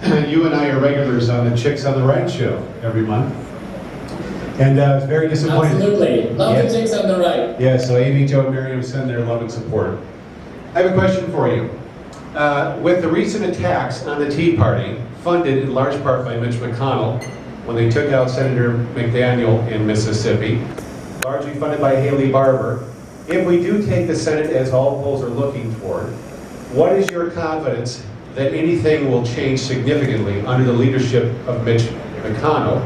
you and I are regulars on the Chicks on the Right show every month. And I was very disappointed. Absolutely. Love the Chicks on the Right. Yeah, so Amy, Joe, and Miriam send their love and support. I have a question for you. With the recent attacks on the Tea Party, funded in large part by Mitch McConnell, when they took out Senator McDaniel in Mississippi, largely funded by Haley Barbour, if we do take the Senate as all polls are looking toward, what is your confidence that anything will change significantly under the leadership of Mitch McConnell?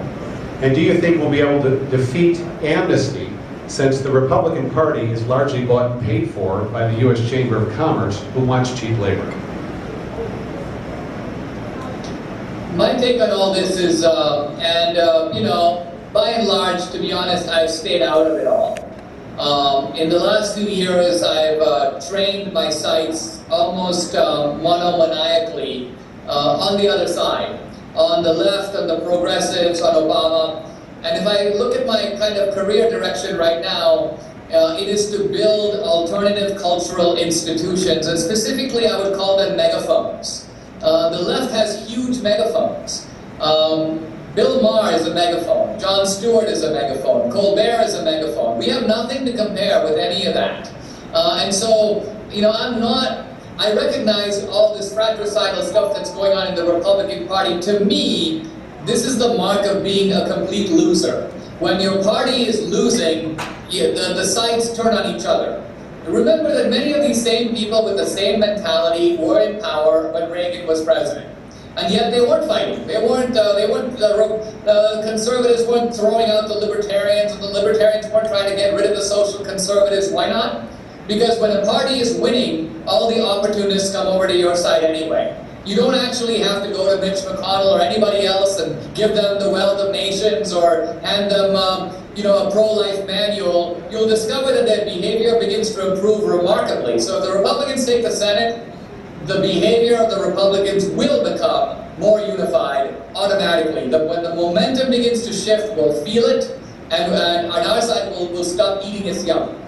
And do you think we'll be able to defeat amnesty, since the Republican Party is largely bought and paid for by the U.S. Chamber of Commerce, who wants cheap labor? My take on all this is, you know, by and large, to be honest, I've stayed out of it all. In the last few years, I've trained my sights almost monomaniacally on the other side, on the left, on the progressives, on Obama. And if I look at my kind of career direction right now, it is to build alternative cultural institutions, and specifically I would call them megaphones. The left has huge megaphones. Bill Maher is a megaphone, Jon Stewart is a megaphone, Colbert is a megaphone. We have nothing to compare with any of that. And so, you know, I recognize all this fratricidal stuff that's going on in the Republican Party. To me, this is the mark of being a complete loser. When your party is losing, the sides turn on each other. Remember that many of these same people with the same mentality were in power when Reagan was president. And yet they weren't fighting. The conservatives weren't throwing out the libertarians, and the libertarians weren't trying to get rid of the social conservatives. Why not? Because when a party is winning, all the opportunists come over to your side anyway. You don't actually have to go to Mitch McConnell or anybody else and give them the Wealth of Nations or hand them you know, a pro-life manual. You'll discover that their behavior begins to improve remarkably. So if the Republicans take the Senate, the behavior of the Republicans will become more unified automatically. When the momentum begins to shift, we'll feel it, and on our side, we'll stop eating its young.